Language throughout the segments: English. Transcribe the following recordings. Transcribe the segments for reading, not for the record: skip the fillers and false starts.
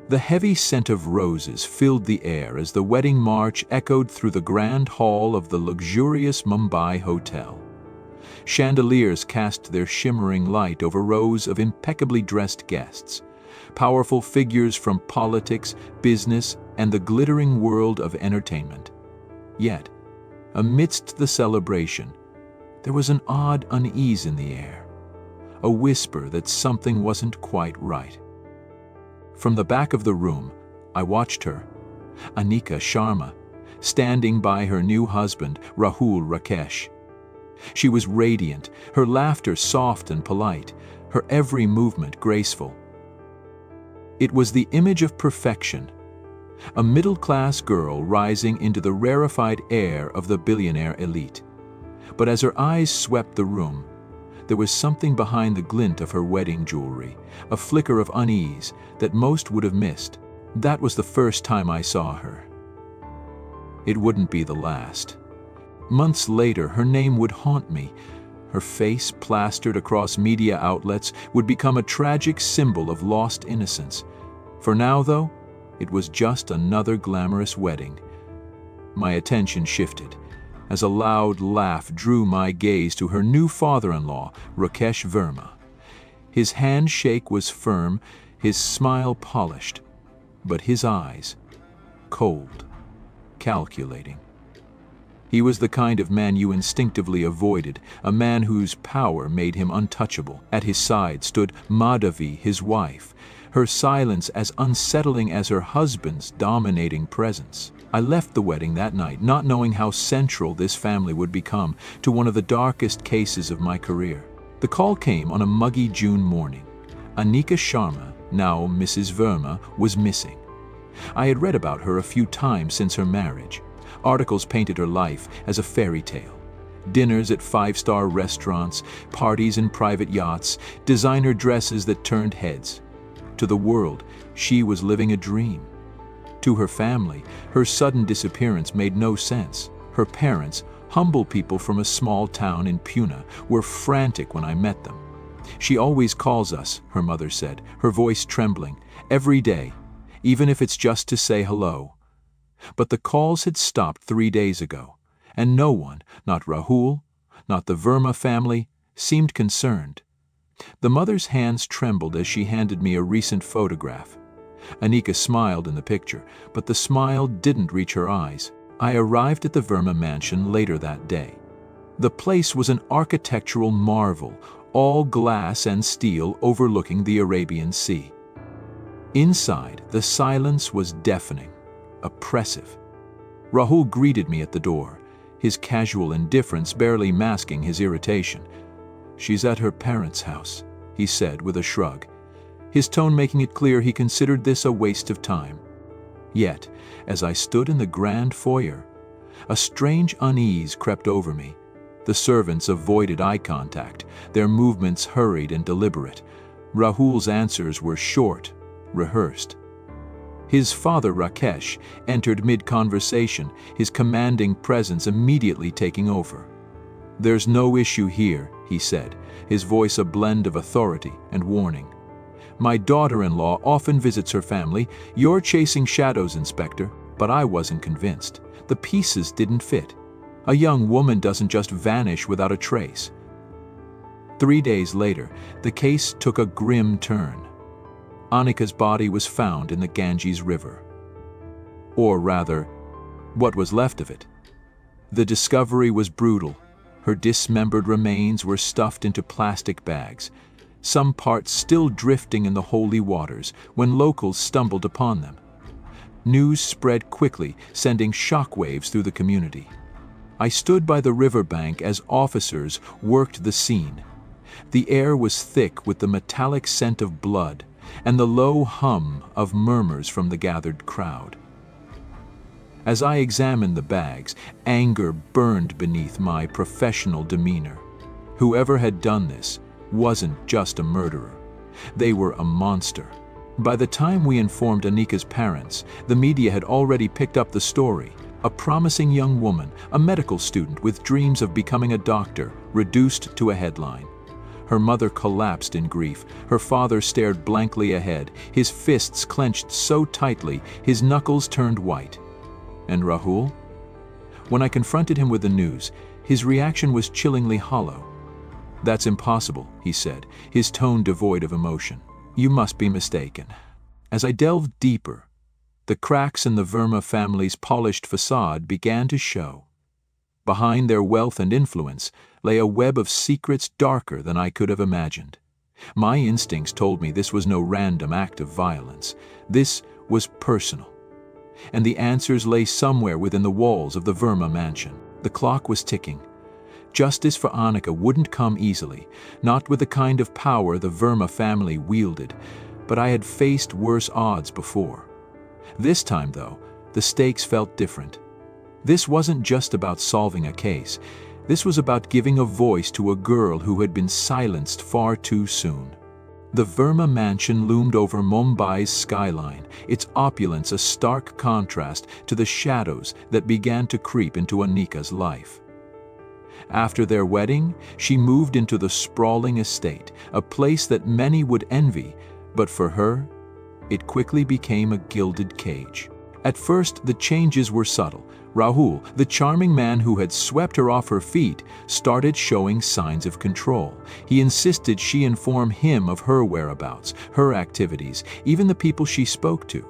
The heavy scent of roses filled the air as the wedding march echoed through the grand hall of the luxurious Mumbai hotel. Chandeliers cast their shimmering light over rows of impeccably dressed guests, powerful figures from politics, business, and the glittering world of entertainment. Yet, amidst the celebration, there was an odd unease in the air, a whisper that something wasn't quite right. From the back of the room, I watched her, Anika Sharma, standing by her new husband, Rahul Rakesh. She was radiant, her laughter soft and polite, her every movement graceful. It was the image of perfection, a middle-class girl rising into the rarefied air of the billionaire elite. But as her eyes swept the room, there was something behind the glint of her wedding jewelry, a flicker of unease that most would have missed. That was the first time I saw her. It wouldn't be the last. Months later, her name would haunt me. Her face, plastered across media outlets, would become a tragic symbol of lost innocence. For now, though, it was just another glamorous wedding. My attention shifted as a loud laugh drew my gaze to her new father-in-law, Rakesh Verma. His handshake was firm, his smile polished, but his eyes, cold, calculating. He was the kind of man you instinctively avoided, a man whose power made him untouchable. At his side stood Madhavi, his wife, her silence as unsettling as her husband's dominating presence. I left the wedding that night, not knowing how central this family would become to one of the darkest cases of my career. The call came on a muggy June morning. Anika Sharma, now Mrs. Verma, was missing. I had read about her a few times since her marriage. Articles painted her life as a fairy tale. Dinners at five-star restaurants, parties in private yachts, designer dresses that turned heads. To the world, she was living a dream. To her family, her sudden disappearance made no sense. Her parents, humble people from a small town in Pune, were frantic when I met them. "She always calls us," her mother said, her voice trembling, "every day, even if it's just to say hello." But the calls had stopped 3 days ago, and no one, not Rahul, not the Verma family, seemed concerned. The mother's hands trembled as she handed me a recent photograph. Anika smiled in the picture, but the smile didn't reach her eyes. I arrived at the Verma mansion later that day. The place was an architectural marvel, all glass and steel overlooking the Arabian Sea. Inside, the silence was deafening, oppressive. Rahul greeted me at the door, his casual indifference barely masking his irritation. "She's at her parents' house," he said with a shrug, his tone making it clear he considered this a waste of time. Yet, as I stood in the grand foyer, a strange unease crept over me. The servants avoided eye contact, their movements hurried and deliberate. Rahul's answers were short, rehearsed. His father, Rakesh, entered mid-conversation, his commanding presence immediately taking over. "There's no issue here," he said, his voice a blend of authority and warning. "My daughter-in-law often visits her family. You're chasing shadows, Inspector." But I wasn't convinced. The pieces didn't fit. A young woman doesn't just vanish without a trace. 3 days later, the case took a grim turn. Anika's body was found in the Ganges River. Or rather, what was left of it. The discovery was brutal. Her dismembered remains were stuffed into plastic bags, some parts still drifting in the holy waters when locals stumbled upon them. News spread quickly, sending shockwaves through the community. I stood by the riverbank as officers worked the scene. The air was thick with the metallic scent of blood and the low hum of murmurs from the gathered crowd. As I examined the bags, anger burned beneath my professional demeanor. Whoever had done this wasn't just a murderer. They were a monster. By the time we informed Anika's parents, the media had already picked up the story. A promising young woman, a medical student with dreams of becoming a doctor, reduced to a headline. Her mother collapsed in grief. Her father stared blankly ahead, his fists clenched so tightly his knuckles turned white. And Rahul? When I confronted him with the news, his reaction was chillingly hollow. "That's impossible," he said, his tone devoid of emotion. "You must be mistaken." As I delved deeper, the cracks in the Verma family's polished facade began to show. Behind their wealth and influence lay a web of secrets darker than I could have imagined. My instincts told me this was no random act of violence. This was personal. And the answers lay somewhere within the walls of the Verma mansion. The clock was ticking. Justice for Annika wouldn't come easily, not with the kind of power the Verma family wielded, but I had faced worse odds before. This time, though, the stakes felt different. This wasn't just about solving a case. This was about giving a voice to a girl who had been silenced far too soon. The Verma mansion loomed over Mumbai's skyline, its opulence a stark contrast to the shadows that began to creep into Annika's life. After their wedding, she moved into the sprawling estate, a place that many would envy, but for her, it quickly became a gilded cage. At first, the changes were subtle. Rahul, the charming man who had swept her off her feet, started showing signs of control. He insisted she inform him of her whereabouts, her activities, even the people she spoke to.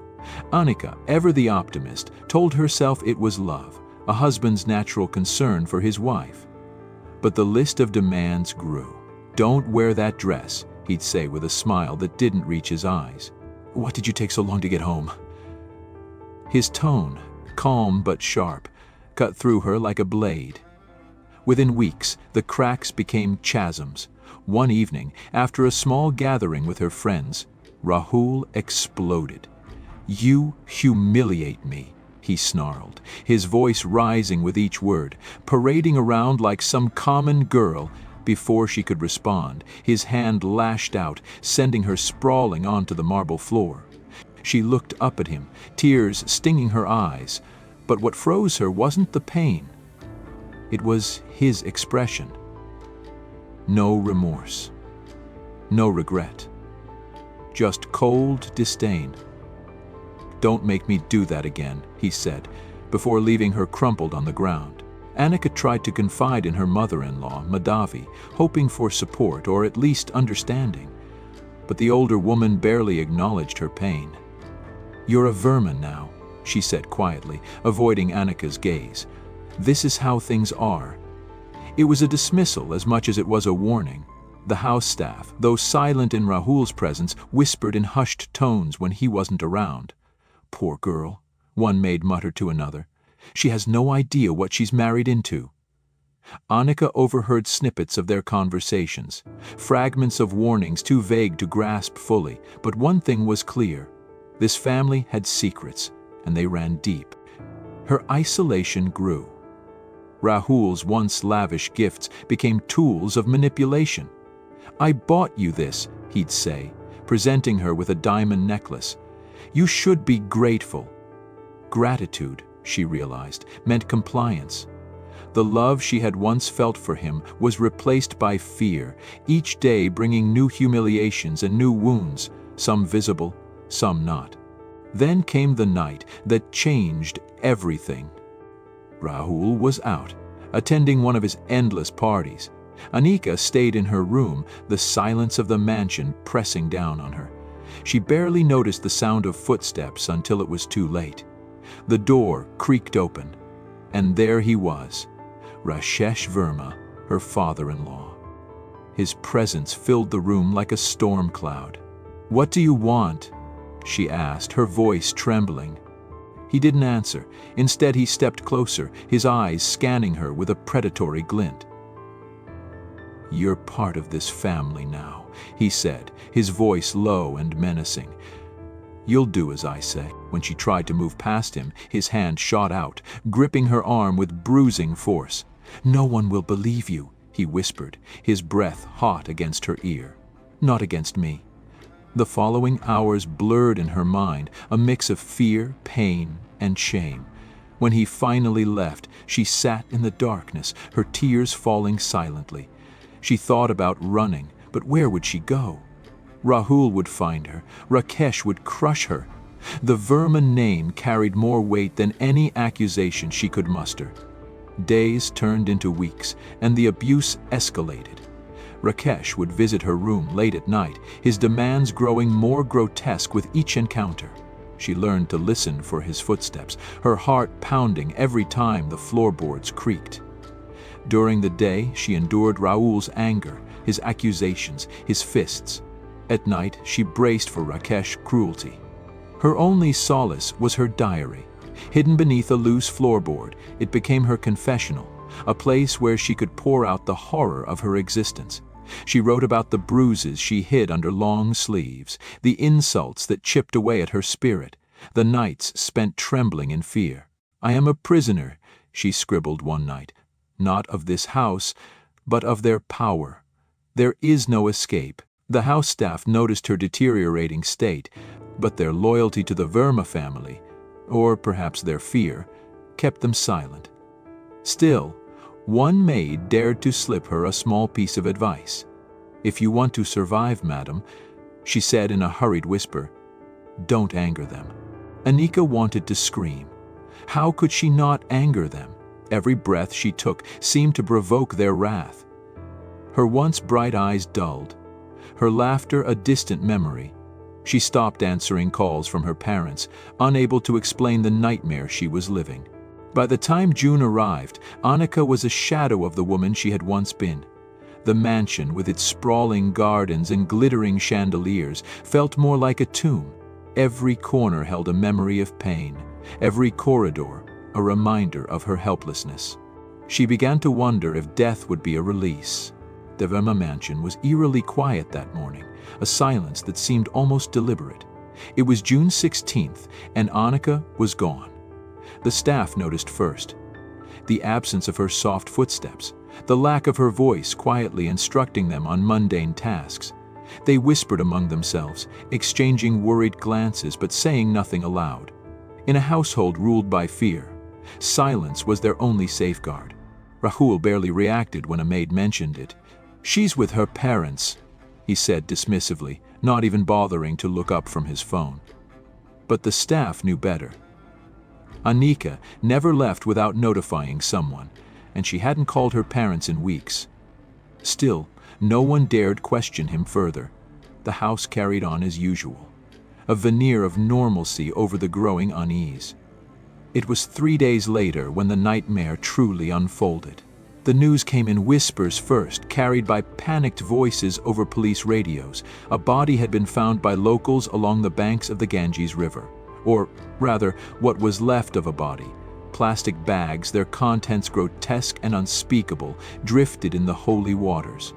Annika, ever the optimist, told herself it was love, a husband's natural concern for his wife. But the list of demands grew. "Don't wear that dress," he'd say with a smile that didn't reach his eyes. "What did you take so long to get home?" His tone, calm but sharp, cut through her like a blade. Within weeks, the cracks became chasms. One evening, after a small gathering with her friends, Rahul exploded. "You humiliate me," he snarled, his voice rising with each word, parading around like some common girl. Before she could respond, his hand lashed out, sending her sprawling onto the marble floor. She looked up at him, tears stinging her eyes, but what froze her wasn't the pain. It was his expression. No remorse, no regret, just cold disdain. "Don't make me do that again," he said, before leaving her crumpled on the ground. Annika tried to confide in her mother-in-law, Madhavi, hoping for support or at least understanding. But the older woman barely acknowledged her pain. "You're a Verma now," she said quietly, avoiding Annika's gaze. "This is how things are." It was a dismissal as much as it was a warning. The house staff, though silent in Rahul's presence, whispered in hushed tones when he wasn't around. "Poor girl," one maid muttered to another. "She has no idea what she's married into." Annika overheard snippets of their conversations, fragments of warnings too vague to grasp fully, but one thing was clear. This family had secrets, and they ran deep. Her isolation grew. Rahul's once lavish gifts became tools of manipulation. "I bought you this," he'd say, presenting her with a diamond necklace. "You should be grateful." Gratitude, she realized, meant compliance. The love she had once felt for him was replaced by fear, each day bringing new humiliations and new wounds, some visible, some not. Then came the night that changed everything. Rahul was out, attending one of his endless parties. Annika stayed in her room, the silence of the mansion pressing down on her. She barely noticed the sound of footsteps until it was too late. The door creaked open, and there he was, Rashesh Verma, her father-in-law. His presence filled the room like a storm cloud. "What do you want?" she asked, her voice trembling. He didn't answer. Instead, he stepped closer, his eyes scanning her with a predatory glint. "You're part of this family now," he said, his voice low and menacing. "You'll do as I say." When she tried to move past him, his hand shot out, gripping her arm with bruising force. "No one will believe you," he whispered, his breath hot against her ear. "Not against me." The following hours blurred in her mind, a mix of fear, pain, and shame. When he finally left, she sat in the darkness, her tears falling silently. She thought about running, But where would she go? Rahul would find her. Rakesh would crush her. The vermin name carried more weight than any accusation she could muster. Days turned into weeks, and the abuse escalated. Rakesh would visit her room late at night, his demands growing more grotesque with each encounter. She learned to listen for his footsteps, her heart pounding every time the floorboards creaked. During the day, she endured Rahul's anger, his accusations, his fists. At night, she braced for Rakesh's cruelty. Her only solace was her diary. Hidden beneath a loose floorboard, it became her confessional, a place where she could pour out the horror of her existence. She wrote about the bruises she hid under long sleeves, the insults that chipped away at her spirit, the nights spent trembling in fear. "I am a prisoner," she scribbled one night, "not of this house, but of their power. There is no escape." The house staff noticed her deteriorating state, but their loyalty to the Verma family, or perhaps their fear, kept them silent. Still, one maid dared to slip her a small piece of advice. "If you want to survive, madam," she said in a hurried whisper, "don't anger them." Anika wanted to scream. How could she not anger them? Every breath she took seemed to provoke their wrath. Her once bright eyes dulled, her laughter a distant memory. She stopped answering calls from her parents, unable to explain the nightmare she was living. By the time June arrived, Annika was a shadow of the woman she had once been. The mansion, with its sprawling gardens and glittering chandeliers, felt more like a tomb. Every corner held a memory of pain, every corridor a reminder of her helplessness. She began to wonder if death would be a release. The Verma mansion was eerily quiet that morning, a silence that seemed almost deliberate. It was June 16th, and Annika was gone. The staff noticed first. The absence of her soft footsteps, the lack of her voice quietly instructing them on mundane tasks. They whispered among themselves, exchanging worried glances but saying nothing aloud. In a household ruled by fear, silence was their only safeguard. Rahul barely reacted when a maid mentioned it. "She's with her parents," he said dismissively, not even bothering to look up from his phone. But the staff knew better. Anika never left without notifying someone, and she hadn't called her parents in weeks. Still, no one dared question him further. The house carried on as usual, a veneer of normalcy over the growing unease. It was 3 days later when the nightmare truly unfolded. The news came in whispers first, carried by panicked voices over police radios. A body had been found by locals along the banks of the Ganges River. Or, rather, what was left of a body. Plastic bags, their contents grotesque and unspeakable, drifted in the holy waters.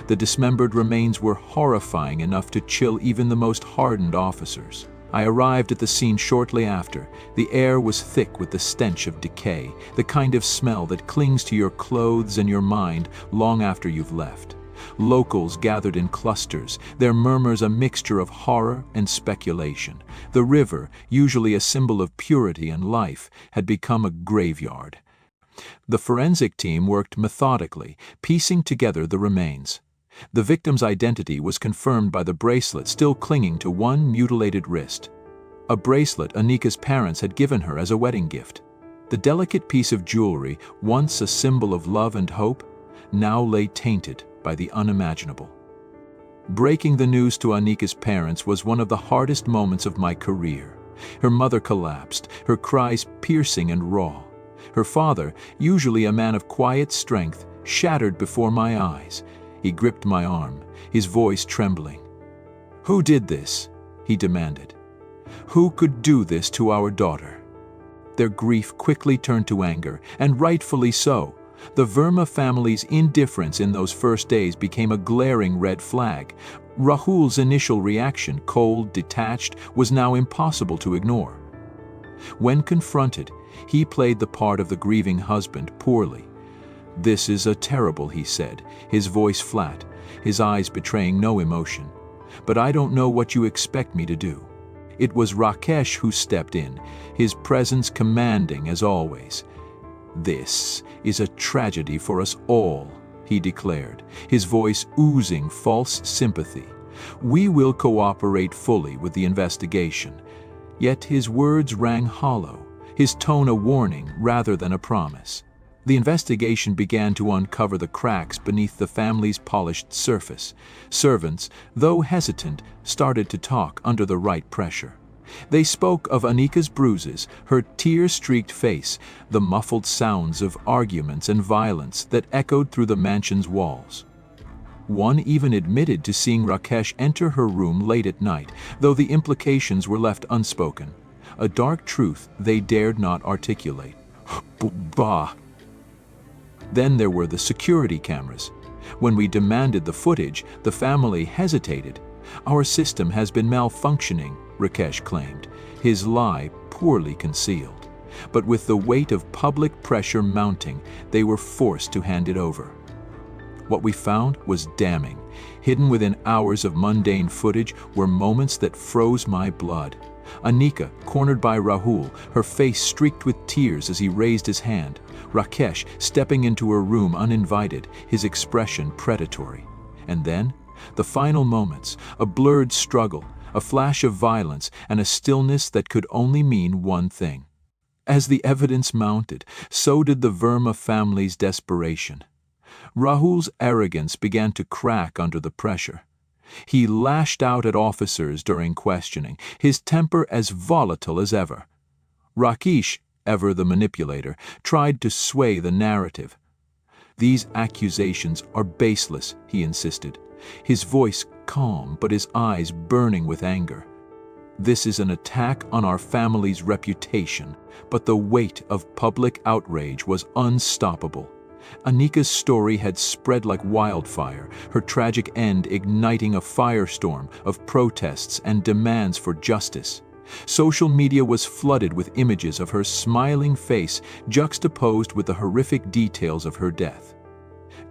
The dismembered remains were horrifying enough to chill even the most hardened officers. I arrived at the scene shortly after. The air was thick with the stench of decay, the kind of smell that clings to your clothes and your mind long after you've left. Locals gathered in clusters, their murmurs a mixture of horror and speculation. The river, usually a symbol of purity and life, had become a graveyard. The forensic team worked methodically, piecing together the remains. The victim's identity was confirmed by the bracelet still clinging to one mutilated wrist. A bracelet Anika's parents had given her as a wedding gift. The delicate piece of jewelry, once a symbol of love and hope, now lay tainted by the unimaginable. Breaking the news to Anika's parents was one of the hardest moments of my career. Her mother collapsed, her cries piercing and raw. Her father, usually a man of quiet strength, shattered before my eyes. He gripped my arm, his voice trembling. "Who did this?" he demanded. "Who could do this to our daughter?" Their grief quickly turned to anger, and rightfully so. The Verma family's indifference in those first days became a glaring red flag. Rahul's initial reaction, cold, detached, was now impossible to ignore. When confronted, he played the part of the grieving husband poorly. "This is terrible," he said, his voice flat, his eyes betraying no emotion. "But I don't know what you expect me to do." It was Rakesh who stepped in, his presence commanding as always. "This is a tragedy for us all," he declared, his voice oozing false sympathy. "We will cooperate fully with the investigation." Yet his words rang hollow, his tone a warning rather than a promise. The investigation began to uncover the cracks beneath the family's polished surface. Servants, though hesitant, started to talk under the right pressure. They spoke of Anika's bruises, her tear-streaked face, the muffled sounds of arguments and violence that echoed through the mansion's walls. One even admitted to seeing Rakesh enter her room late at night, though the implications were left unspoken. A dark truth they dared not articulate. Bah! Then there were the security cameras. When we demanded the footage, the family hesitated. "Our system has been malfunctioning," Rakesh claimed, his lie poorly concealed. But with the weight of public pressure mounting, they were forced to hand it over. What we found was damning. Hidden within hours of mundane footage were moments that froze my blood. Anika, cornered by Rahul, her face streaked with tears as he raised his hand. Rakesh, stepping into her room uninvited, his expression predatory. And then, the final moments, a blurred struggle, a flash of violence, and a stillness that could only mean one thing. As the evidence mounted, so did the Verma family's desperation. Rahul's arrogance began to crack under the pressure. He lashed out at officers during questioning, his temper as volatile as ever. Rakesh, ever the manipulator, tried to sway the narrative. "These accusations are baseless," he insisted, his voice calm but his eyes burning with anger. "This is an attack on our family's reputation," but the weight of public outrage was unstoppable. Anika's story had spread like wildfire, her tragic end igniting a firestorm of protests and demands for justice. Social media was flooded with images of her smiling face juxtaposed with the horrific details of her death.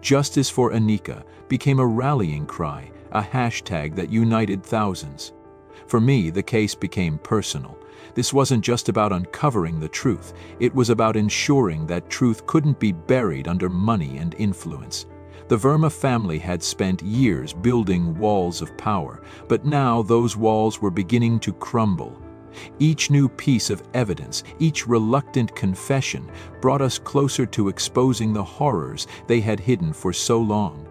Justice for Anika became a rallying cry, a hashtag that united thousands. For me, the case became personal. This wasn't just about uncovering the truth, it was about ensuring that truth couldn't be buried under money and influence. The Verma family had spent years building walls of power, but now those walls were beginning to crumble. Each new piece of evidence, each reluctant confession, brought us closer to exposing the horrors they had hidden for so long.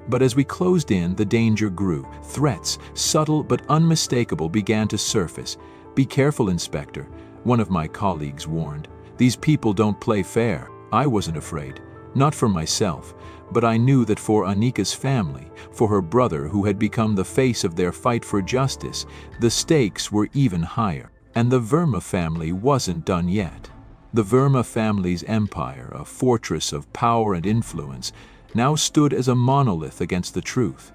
But as we closed in, the danger grew. Threats, subtle but unmistakable, began to surface. "Be careful, Inspector," one of my colleagues warned. "These people don't play fair." I wasn't afraid, not for myself, but I knew that for Anika's family, for her brother who had become the face of their fight for justice, the stakes were even higher. And the Verma family wasn't done yet. The Verma family's empire, a fortress of power and influence, now stood as a monolith against the truth.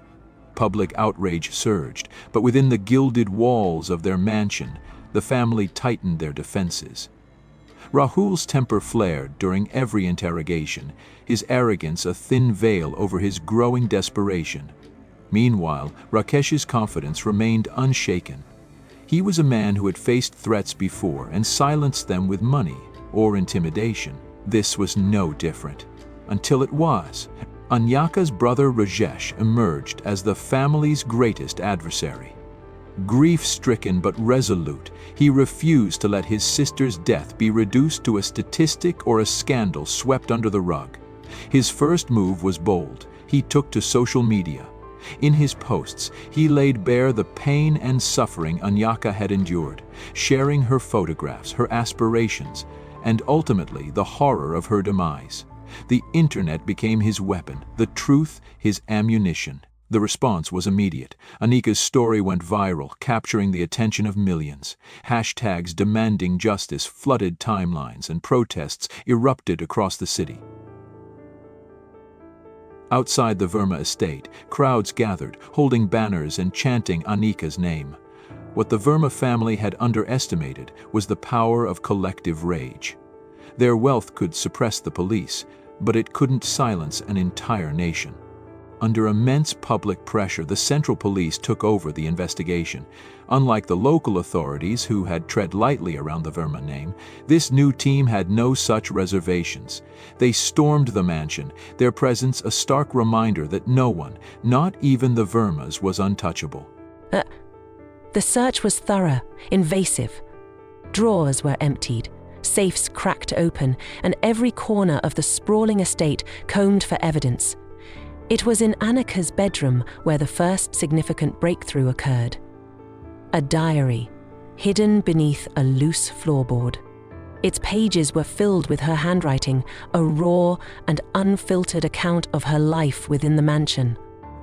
Public outrage surged, but within the gilded walls of their mansion, the family tightened their defenses. Rahul's temper flared during every interrogation, his arrogance a thin veil over his growing desperation. Meanwhile, Rakesh's confidence remained unshaken. He was a man who had faced threats before and silenced them with money or intimidation. This was no different. Until it was. Anyaka's brother Rajesh emerged as the family's greatest adversary. Grief-stricken but resolute, he refused to let his sister's death be reduced to a statistic or a scandal swept under the rug. His first move was bold. He took to social media. In his posts, he laid bare the pain and suffering Anyaka had endured, sharing her photographs, her aspirations, and ultimately the horror of her demise. The internet became his weapon, the truth his ammunition. The response was immediate. Anika's story went viral, capturing the attention of millions. Hashtags demanding justice flooded timelines, and protests erupted across the city. Outside the Verma estate, crowds gathered, holding banners and chanting Anika's name. What the Verma family had underestimated was the power of collective rage. Their wealth could suppress the police, but it couldn't silence an entire nation. Under immense public pressure, the Central Police took over the investigation. Unlike the local authorities, who had tread lightly around the Verma name, this new team had no such reservations. They stormed the mansion, their presence a stark reminder that no one, not even the Vermas, was untouchable. The search was thorough, invasive. Drawers were emptied, safes cracked open, and every corner of the sprawling estate combed for evidence. It was in Annika's bedroom where the first significant breakthrough occurred. A diary, hidden beneath a loose floorboard. Its pages were filled with her handwriting, a raw and unfiltered account of her life within the mansion.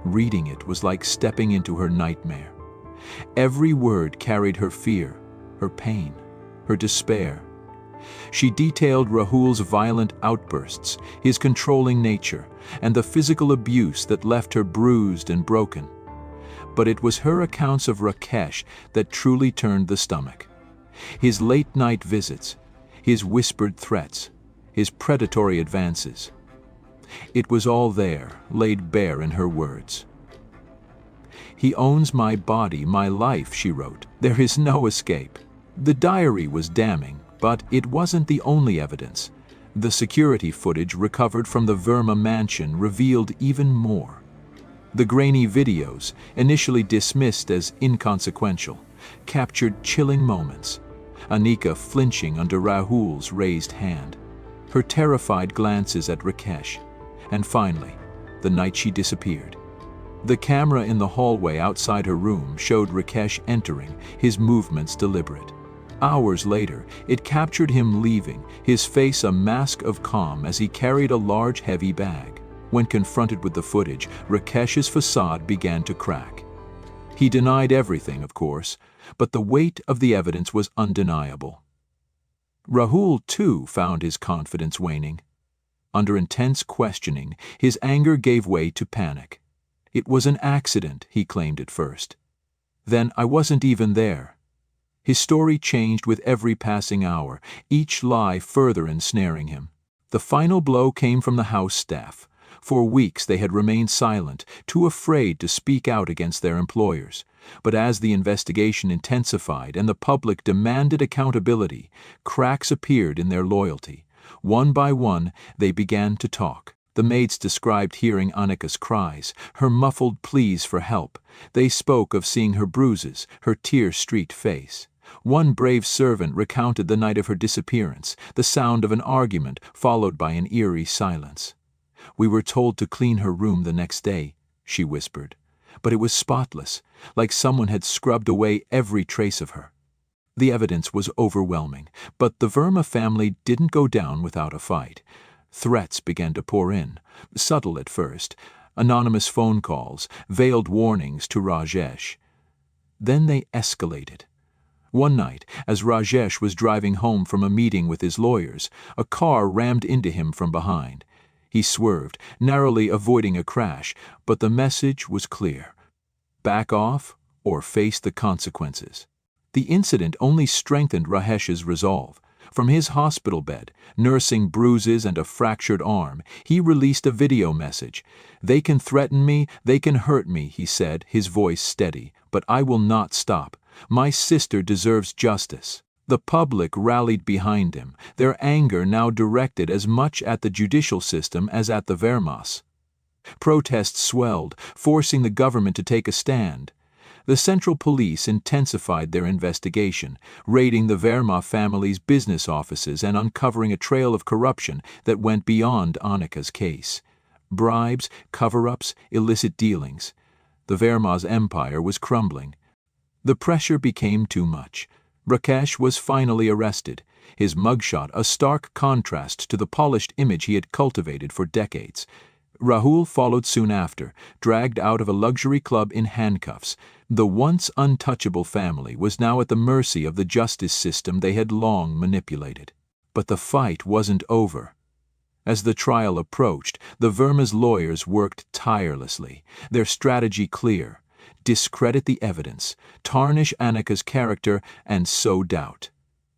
Reading it was like stepping into her nightmare. Every word carried her fear, her pain, her despair. She detailed Rahul's violent outbursts, his controlling nature, and the physical abuse that left her bruised and broken. But it was her accounts of Rakesh that truly turned the stomach. His late-night visits, his whispered threats, his predatory advances. It was all there, laid bare in her words. "He owns my body, my life," she wrote. "There is no escape." The diary was damning, but it wasn't the only evidence. The security footage recovered from the Verma mansion revealed even more. The grainy videos, initially dismissed as inconsequential, captured chilling moments. Annika flinching under Rahul's raised hand, her terrified glances at Rakesh, and finally, the night she disappeared. The camera in the hallway outside her room showed Rakesh entering, his movements deliberate. Hours later, it captured him leaving, his face a mask of calm as he carried a large, heavy bag. When confronted with the footage, Rakesh's facade began to crack. He denied everything, of course, but the weight of the evidence was undeniable. Rahul, too, found his confidence waning. Under intense questioning, his anger gave way to panic. It was an accident, he claimed at first. Then, "I wasn't even there." His story changed with every passing hour, each lie further ensnaring him. The final blow came from the house staff. For weeks they had remained silent, too afraid to speak out against their employers. But as the investigation intensified and the public demanded accountability, cracks appeared in their loyalty. One by one, they began to talk. The maids described hearing Annika's cries, her muffled pleas for help. They spoke of seeing her bruises, her tear-streaked face. One brave servant recounted the night of her disappearance, the sound of an argument followed by an eerie silence. "We were told to clean her room the next day," she whispered, "but it was spotless, like someone had scrubbed away every trace of her." The evidence was overwhelming, but the Verma family didn't go down without a fight. Threats began to pour in, subtle at first, anonymous phone calls, veiled warnings to Rajesh. Then they escalated. One night, as Rajesh was driving home from a meeting with his lawyers, a car rammed into him from behind. He swerved, narrowly avoiding a crash, but the message was clear: back off or face the consequences. The incident only strengthened Rahesh's resolve. From his hospital bed, nursing bruises and a fractured arm, he released a video message. "They can threaten me, they can hurt me," he said, his voice steady, "but I will not stop. My sister deserves justice." The public rallied behind him, their anger now directed as much at the judicial system as at the Vermas. Protests swelled, forcing the government to take a stand. The Central Police intensified their investigation, raiding the Verma family's business offices and uncovering a trail of corruption that went beyond Annika's case. Bribes, cover-ups, illicit dealings. The Verma's empire was crumbling. The pressure became too much. Rakesh was finally arrested, his mugshot a stark contrast to the polished image he had cultivated for decades. Rahul followed soon after, dragged out of a luxury club in handcuffs. The once untouchable family was now at the mercy of the justice system they had long manipulated. But the fight wasn't over. As the trial approached, the Verma's lawyers worked tirelessly, their strategy clear: discredit the evidence, tarnish Annika's character, and sow doubt.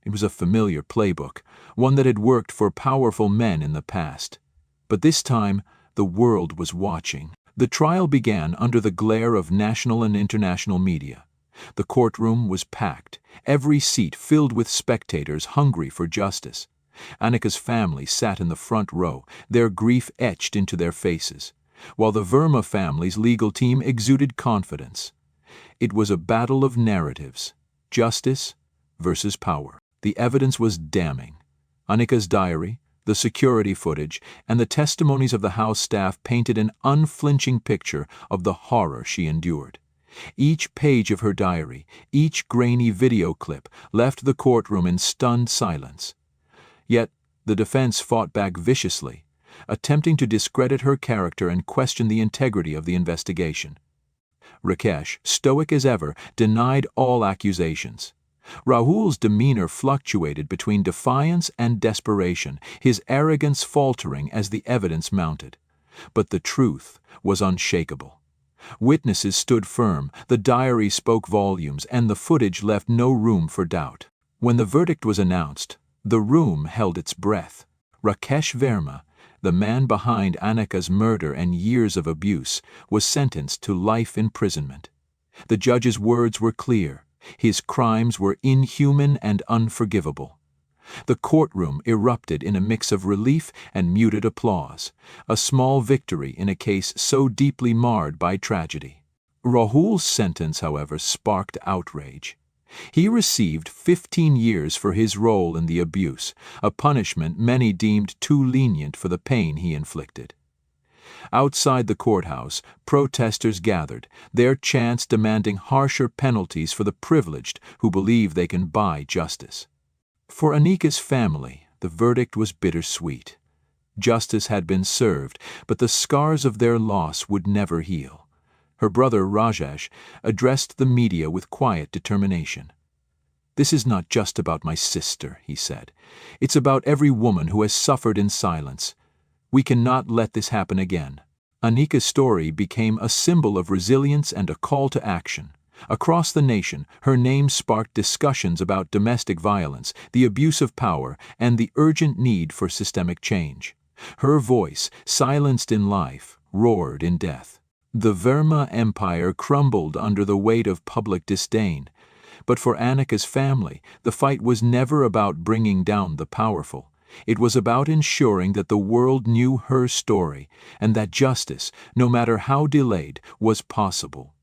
It was a familiar playbook, one that had worked for powerful men in the past. But this time, the world was watching. The trial began under the glare of national and international media. The courtroom was packed, every seat filled with spectators hungry for justice. Annika's family sat in the front row, their grief etched into their faces, while the Verma family's legal team exuded confidence. It was a battle of narratives, justice versus power. The evidence was damning. Annika's diary, the security footage, and the testimonies of the House staff painted an unflinching picture of the horror she endured. Each page of her diary, each grainy video clip, left the courtroom in stunned silence. Yet, the defense fought back viciously, attempting to discredit her character and question the integrity of the investigation. Rakesh, stoic as ever, denied all accusations. Rahul's demeanor fluctuated between defiance and desperation, his arrogance faltering as the evidence mounted. But the truth was unshakable. Witnesses stood firm, the diary spoke volumes, and the footage left no room for doubt. When the verdict was announced, the room held its breath. Rakesh Verma, the man behind Annika's murder and years of abuse, was sentenced to life imprisonment. The judge's words were clear. His crimes were inhuman and unforgivable. The courtroom erupted in a mix of relief and muted applause, a small victory in a case so deeply marred by tragedy. Rahul's sentence, however, sparked outrage. He received 15 years for his role in the abuse, a punishment many deemed too lenient for the pain he inflicted. Outside the courthouse, protesters gathered, their chants demanding harsher penalties for the privileged who believe they can buy justice. For Annika's family, the verdict was bittersweet. Justice had been served, but the scars of their loss would never heal. Her brother Rajesh addressed the media with quiet determination. "This is not just about my sister," he said. "It's about every woman who has suffered in silence. We cannot let this happen again." Annika's story became a symbol of resilience and a call to action. Across the nation, her name sparked discussions about domestic violence, the abuse of power, and the urgent need for systemic change. Her voice, silenced in life, roared in death. The Verma empire crumbled under the weight of public disdain. But for Annika's family, the fight was never about bringing down the powerful. It was about ensuring that the world knew her story and that justice, no matter how delayed, was possible.